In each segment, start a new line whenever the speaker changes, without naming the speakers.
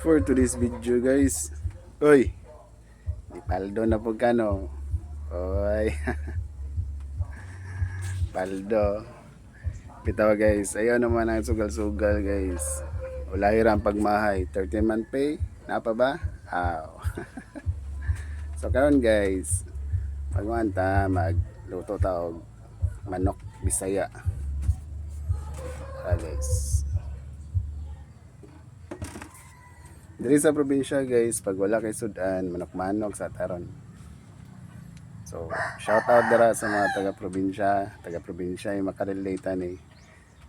For today's video guys. Oy, di paldo na po kano. Oy, paldo. Bitaw guys, ayaw naman ang sugal-sugal guys. Ulay ram pagmahay, 13-month pay. Napa ba? Aw. So karon guys, magwanta magluto ta og manok Bisaya. Guys. Diri sa probinsya guys, pag wala kay sudan, manok-manok sa taron. So, shout out dara sa mga taga-probinsya yung makarelate ni.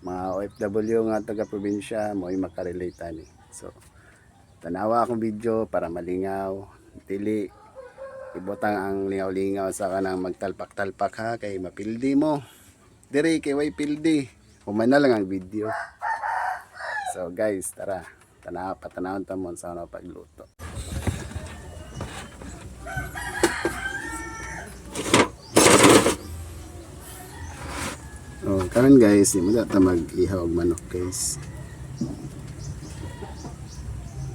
Mga OFW nga taga-probinsya mo yung makarelate ni. So, tanawa akong video para malingaw, dili ibutang ang lingaw-lingaw sa kanang magtalpak-talpak ha kay mapildi mo. Diri kay way pildi. Humana lang ang video. So, guys, tara. Patanawon ta mo sa ano pagluto. Oh, karon guys, imo ta mag-ihaw og manok guys.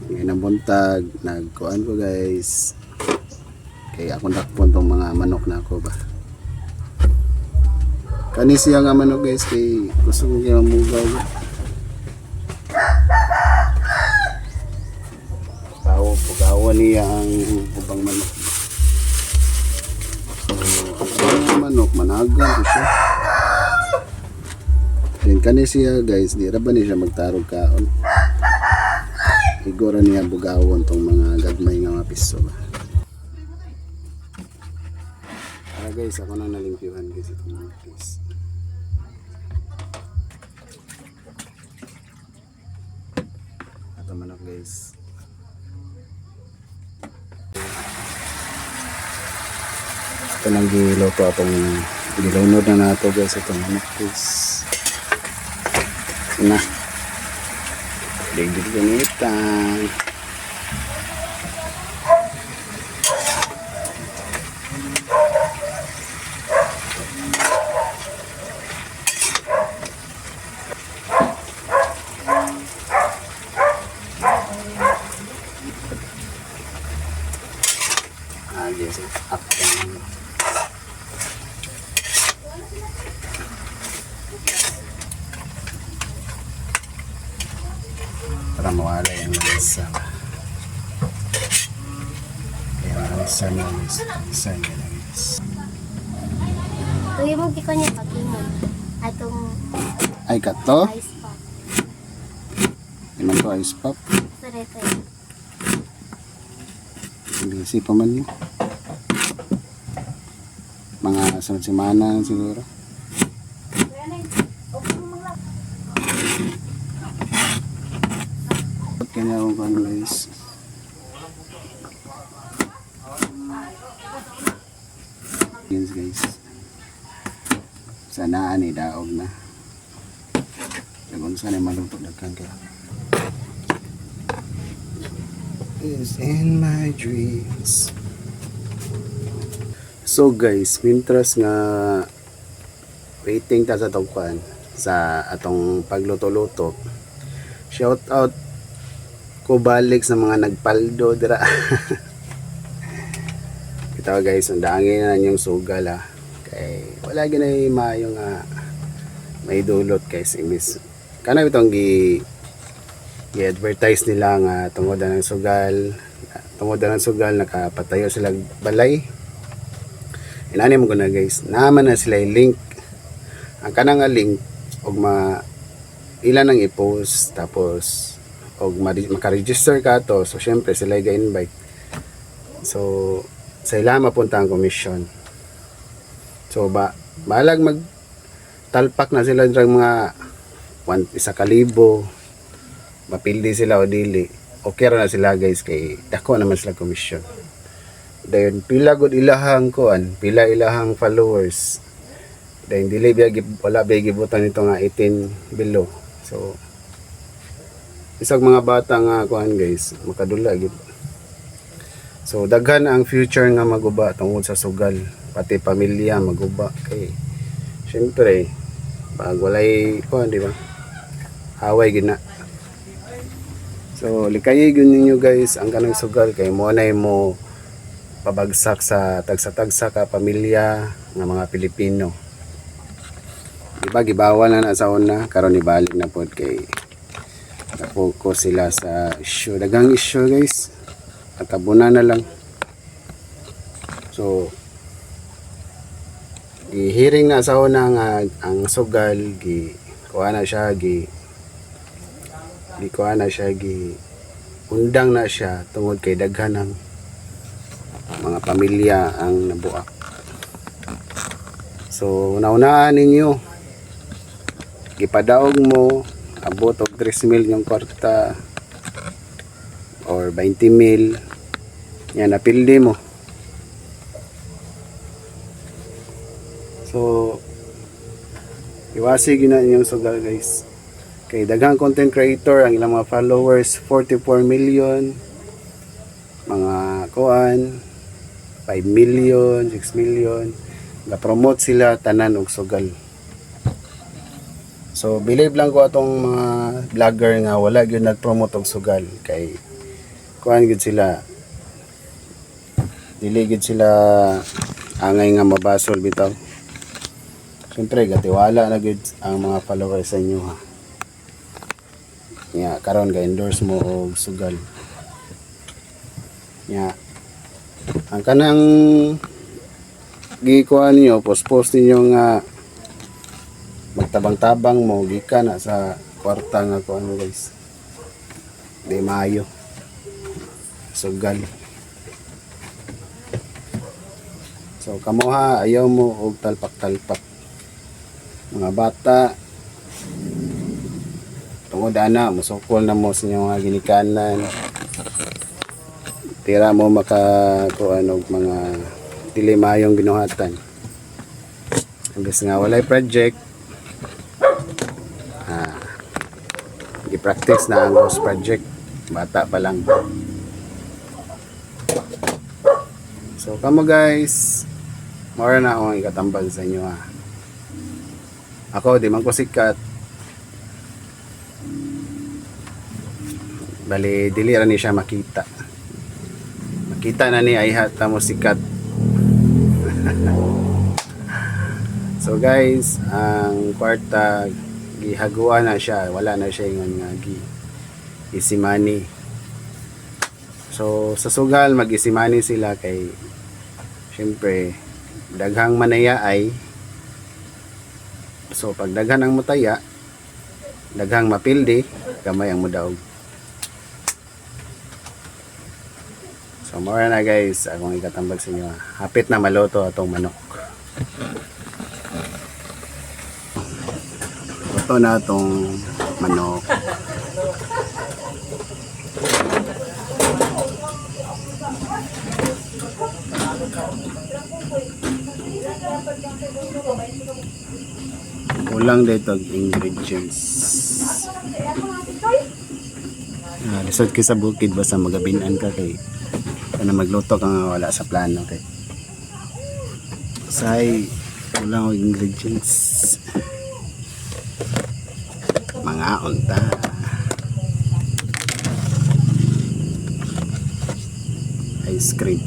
Ngayon ang buntag, nagkuan ko guys. Kaya akong dakpon tong mga manok na ako ba. Kani siya nga manok guys, kay gusto ko kaya mamugaw. Pugawan niya ang ubang manok. So, ang manok, managan ko siya. Then kani siya guys, di ra ba ni siya magtarog kaon. Igora niya bugawon tong mga gagmay nga mga piso ba. Guys, ako nang nalimpyuhan guys itong mga guys. Ito manok guys. Ito nang giluto atong gilunod na nato guys itong manok guys. Na. Digdig ganitan. Yes, up down. Para mawala yung isa. Kaya isa na isa na guys.
Tuyo mo di ko niya pag-ingon. Atong
Ay kato?
ice pop.
Iman to ice pop.
Sarete.
Hindi pa man yun. Mga sunod semana siguro. Kanya ako kan guys. Yes guys. Sana ani daog na. Kung sana maluto dagkan kaya. Is in my dreams. So guys, mintras nga waiting ta sa tawkuan sa atong pagluto-luto. Shout out ko balik sa mga nagpaldo dira. Kita guys, undangin na yung sugal ha. Kay wala ginay maayo nga may dulot kay si Miss. Kana bitong i-advertise nila nga tungod ng sugal. Tungod ng sugal nakapatayo sila balay. Inani mo ko na guys, naman na sila yung link. Ang kanang nga link og ilan ang i-post tapos og maka-register ka to. So syempre sila ga-invite. So sa ila mapunta ang commission. So balag magtalpak na sila ng mga 1,000 mapildi sila o dili. Okay ra na sila guys kay dako naman sila commission. Dayon pila gud ilahang kuan, pila ilahang followers. Dayon dili wala biya gibutan nito nga 18 below. So isang mga bata nga kuan guys, makadula gid. So daghan ang future nga maguba tungod sa sugal, pati pamilya maguba kay syempre pag walay kuan di ba? Haway gid na. So likayig ninyo guys ang kanang sugal kay mo na mo pabagsak sa tagsa-tagsa ka pamilya ng mga Pilipino. Diba gibawal na sa una karon ibalik na pod kay na-focus sila sa issue, dagang issue guys. At na lang. So gihiring na sa una nga ang sugal kuha na siya undang na siya tungod kay daghan ng mga pamilya ang nabuak. So naunaan ninyo gipadaog mo abot og 3 mil yung kwarta or 20 mil yan napildi mo. So iwasig na inyong sugal guys kay daghang content creator ang ilang mga followers 44 million mga kuan 5 million 6 million na-promote sila tanan og sugal. So believe lang ko atong mga vlogger nga wala gyud nag-promote og sugal kay kuan gyud sila dili gyud sila angay nga mabasol bitaw. Siyempre gatiwala na gyud ang mga followers sa inyo ha. Nya karon ga-endorse mo og sugal. Nya ang kanang gikuan niyo post ninyo nga magtabang-tabang mo gikan na sa kwarta nga kuan guys. Di maayo. Sugal. So kamuha ayaw mo og talpak-talpak. Mga bata tungod ana musukol na mo sa inyong mga ginikanan. Tira mo makakuan og mga dili maayong binuhatan. Hanggang nga walay project i-practice na ang ghost project bata pa lang. So kamo guys mora na akong ikatambag sa inyo ha. Ako di man ko sikat bali dili ra ni siya makita na ni ay hata mo sikat. So guys ang kwarta gihaguan na siya, wala na siya ingon nga isimani. So sa sugal mag-isimani sila kay syempre daghang manaya ay so pag daghan ang mutaya daghang mapildi kamay ang mudaog. So mora na guys akong ikatambag sa inyo. Hapit na maluto atong manok. Ito na itong manok. Ulang dito ingredients. Lisod ka sa bukid basta magabinan ka kay na magluto ka nga wala sa plano kay. Say ulang ingredients. Mga unta ice cream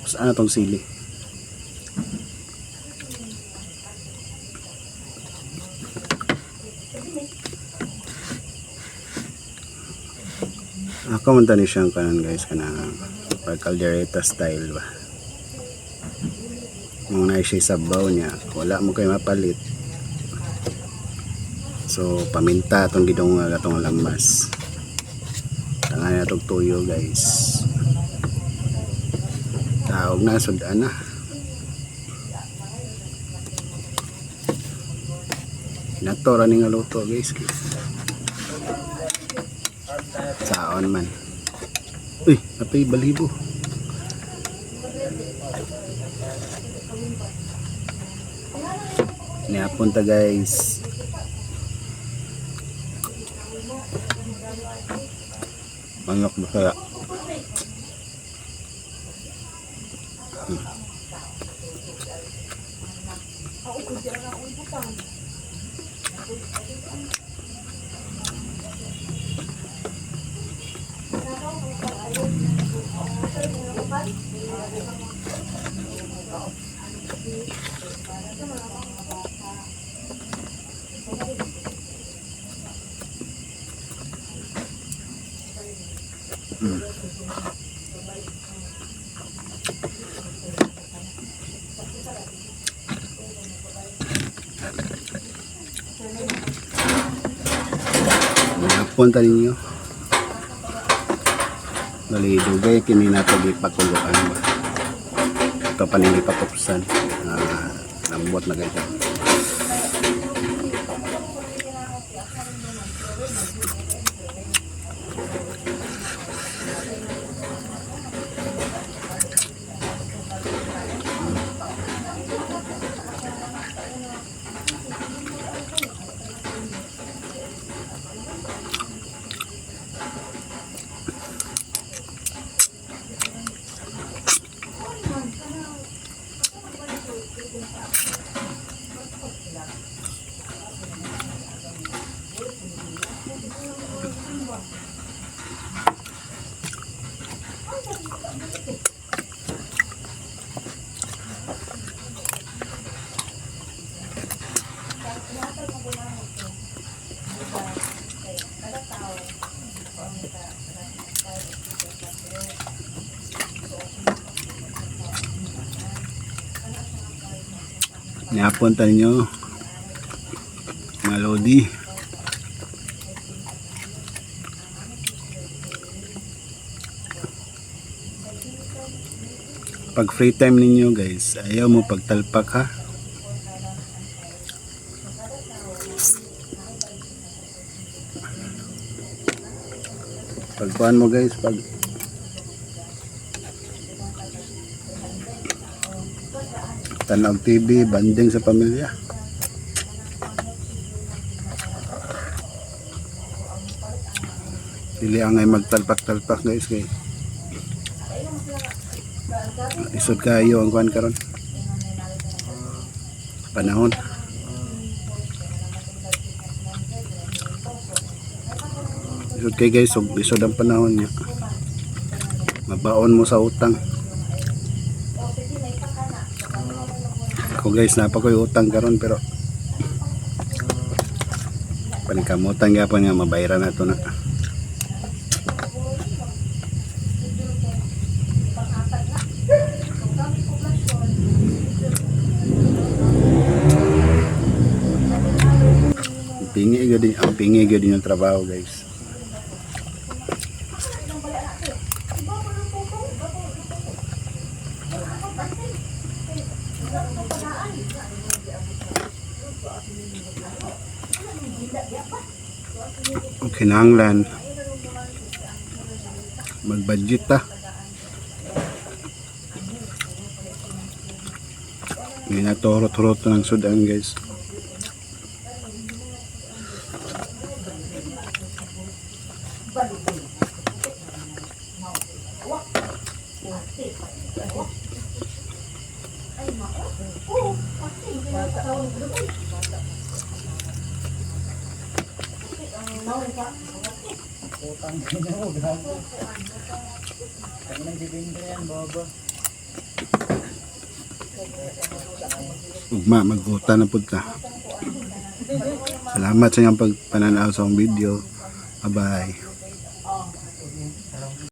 saan na tong sili ako man tani siyang kanan guys kanang caldereta style ba kung na siya sabaw niya wala mo kayo mapalit. So paminta itong gidong gatong lamas tangan na itong tuyo guys taog na sudan na natora ni nga luto guys saon man. Uy, apay balibo. Niapunta guys. Manok ba kaya? Punta ninyo. Bali, dugay kini nato gipakuluan ba. Ito pa nang ipatupsan. Lambot na kayo. Napunta ninyo mga lodi. Pag free time ninyo guys, ayaw mo pagtalpak ha. Pagpuan mo guys, pag tanaw TV, banding sa pamilya. Dili ang ay magtalpak-talpak guys kay isod kayo ang kuan karon. Panahon. Isod kay guys, isod ang panahon niya. Mabaon mo sa utang. Ako guys, napakoy utang karon pero panikamutan gyapon nga mabayaran nato na. Ang pingi gyud yung trabaho guys. Kinahanglan mag-budget ta. Hindi na turot-turot ng sudan guys. Ugma, mag-uta na po ta. Salamat sa inyong pagpananaw sa akong video. Bye-bye.